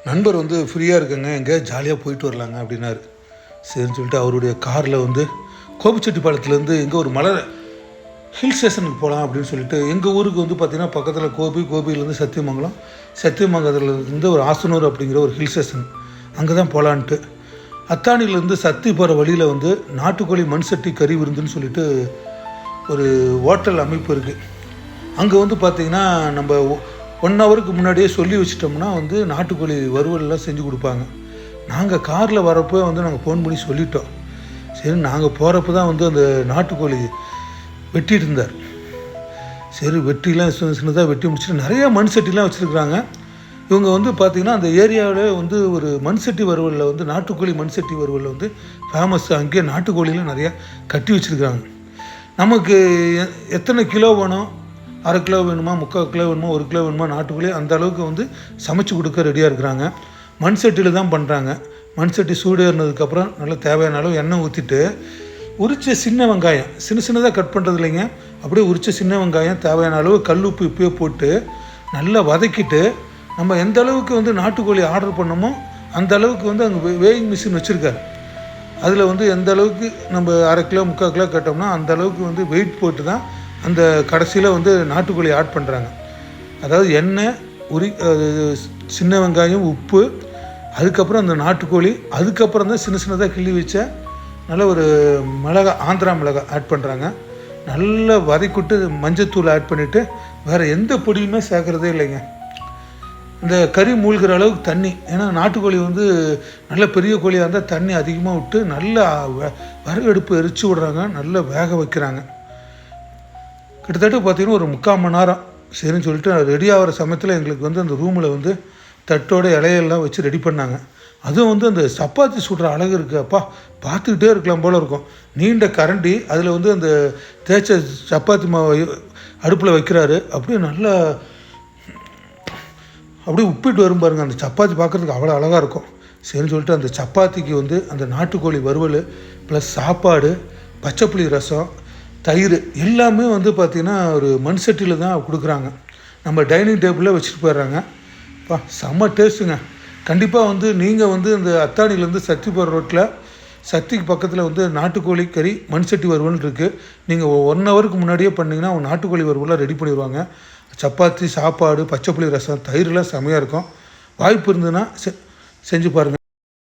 நண்பர் வந்து ஃப்ரீயாக இருக்குங்க, எங்கே ஜாலியாக போயிட்டு வரலாங்க அப்படின்னாரு. சரின்னு சொல்லிட்டு அவருடைய காரில் வந்து கோபிச்செட்டிப்பாளையத்துலேருந்து எங்கே ஒரு மலை ஹில் ஸ்டேஷனுக்கு போகலாம் அப்படின்னு சொல்லிட்டு எங்கள் ஊருக்கு வந்து பார்த்திங்கன்னா பக்கத்தில் கோபியிலேருந்து சத்தியமங்கலம், சத்தியமங்கலத்துலேருந்து ஒரு ஆசனூர் அப்படிங்கிற ஒரு ஹில் ஸ்டேஷன், அங்கே தான் போகலான்ட்டு. அத்தானிலேருந்து சத்தி போகிற வழியில் வந்து நாட்டுக்கோழி மண் சட்டி கறி விருந்துன்னு சொல்லிட்டு ஒரு ஹோட்டல் அமைப்பு இருக்குது. அங்கே வந்து பார்த்திங்கன்னா நம்ம 1 ஹவருக்கு முன்னாடியே சொல்லி வச்சிட்டோம்னா வந்து நாட்டுக்கோழி வறுவல்லாம் செஞ்சு கொடுப்பாங்க. நாங்கள் காரில் வரப்போ வந்து நாங்கள் ஃபோன் பண்ணி சொல்லிட்டோம். சரி, நாங்கள் போகிறப்ப தான் வந்து அந்த நாட்டுக்கோழி வெட்டிகிட்டு இருந்தார். சரி, வெட்டிலாம் சின்னதாக வெட்டி முடிச்சுட்டு நிறையா மண் சட்டிலாம் வச்சுருக்குறாங்க. இவங்க வந்து பார்த்திங்கன்னா அந்த ஏரியாவில் வந்து ஒரு மண் சட்டி வறுவலில் வந்து நாட்டுக்கோழி மண் சட்டி வறுவலில் வந்து ஃபேமஸ். அங்கேயே நாட்டுக்கோழிலாம் நிறையா கட்டி வச்சுருக்காங்க. நமக்கு எத்தனை கிலோ வேணும், 1/2 கிலோ வேணுமா, 3/4 கிலோ வேணுமா, 1 கிலோ வேணுமா, நாட்டுக்கோழி அந்த அளவுக்கு வந்து சமைச்சு கொடுக்க ரெடியாக இருக்கிறாங்க. மண் சட்டியில் தான் பண்ணுறாங்க. மண் சட்டி சூடேறினதுக்கப்புறம் நல்லா தேவையான அளவு எண்ணெய் ஊற்றிட்டு உரித்த சின்ன வெங்காயம் சின்னதாக கட் பண்ணுறது இல்லைங்க, அப்படியே உரித்த சின்ன வெங்காயம் தேவையான அளவு கல் உப்பு இப்பயே போட்டு நல்லா வதக்கிட்டு, நம்ம எந்த அளவுக்கு வந்து நாட்டுக்கோழி ஆர்டர் பண்ணோமோ அந்த அளவுக்கு வந்து அங்கே வேயிங் மிஷின் வச்சுருக்காரு. அதில் வந்து எந்த அளவுக்கு நம்ம 1/2 கிலோ 3/4 கிலோ கட்டோம்னா அந்த அளவுக்கு வந்து வெயிட் போட்டு தான் அந்த கடைசியில் வந்து நாட்டுக்கோழி ஆட் பண்ணுறாங்க. அதாவது எண்ணெய், சின்ன வெங்காயம், உப்பு, அதுக்கப்புறம் அந்த நாட்டுக்கோழி, அதுக்கப்புறம் தான் சின்னதாக கிள்ளி வச்ச நல்ல ஒரு மிளகாய், ஆந்திரா மிளகாய் ஆட் பண்ணுறாங்க. நல்லா வதக்கிட்டு மஞ்சத்தூள் ஆட் பண்ணிவிட்டு வேறு எந்த பொடியுமே சேர்க்குறதே இல்லைங்க. இந்த கறி மூழ்கிற அளவுக்கு தண்ணி, ஏன்னா நாட்டுக்கோழி வந்து நல்ல பெரிய கோழியாக இருந்தால் தண்ணி அதிகமாக விட்டு நல்லா விறகு அடுப்பு எரிச்சு விடுறாங்க, நல்லா வேக வைக்கிறாங்க. கிட்டத்தட்ட பார்த்திங்கன்னா ஒரு 3/4 மணி நேரம். சரின்னு சொல்லிட்டு ரெடி ஆகிற சமயத்தில் எங்களுக்கு வந்து அந்த ரூமில் வந்து தட்டோட இலையெல்லாம் வச்சு ரெடி பண்ணாங்க. அதுவும் வந்து அந்த சப்பாத்தி சுடுற அழகு இருக்குது, அப்பா பார்த்துக்கிட்டே இருக்கலாம் போல் இருக்கும். நீண்ட கரண்டி, அதில் வந்து அந்த தேய்ச்ச சப்பாத்தி மாவு அடுப்பில் வைக்கிறாரு. அப்படியே நல்லா அப்படியே உப்பிட்டு வரும் பாருங்கள். அந்த சப்பாத்தி பார்க்குறதுக்கு அவ்வளோ அழகாக இருக்கும். சரின்னு சொல்லிட்டு அந்த சப்பாத்திக்கு வந்து அந்த நாட்டுக்கோழி வறுவல் ப்ளஸ் சாப்பாடு, பச்சைப்புளி ரசம், தயிர் எல்லாமே வந்து பார்த்திங்கன்னா ஒரு மண் சட்டியில் தான் கொடுக்குறாங்க. நம்ம டைனிங் டேபிளில் வச்சுட்டு போயிடுறாங்க. செம்ம டேஸ்ட்டுங்க. கண்டிப்பாக வந்து நீங்கள் வந்து இந்த அத்தானிலேருந்து சத்தி போகிற ரோட்டில் சத்திக்கு பக்கத்தில் வந்து நாட்டுக்கோழி கறி மண் சட்டி வறுவல்னு இருக்குது. நீங்கள் 1 ஹவருக்கு முன்னாடியே பண்ணிங்கன்னா அவங்க நாட்டுக்கோழி வறுவலாக ரெடி பண்ணிடுவாங்க. சப்பாத்தி, சாப்பாடு, பச்சைப்புளி ரசம், தயிரெலாம் செம்மையாக இருக்கும். வாய்ப்பு இருந்ததுன்னா செஞ்சு பாருங்கள்.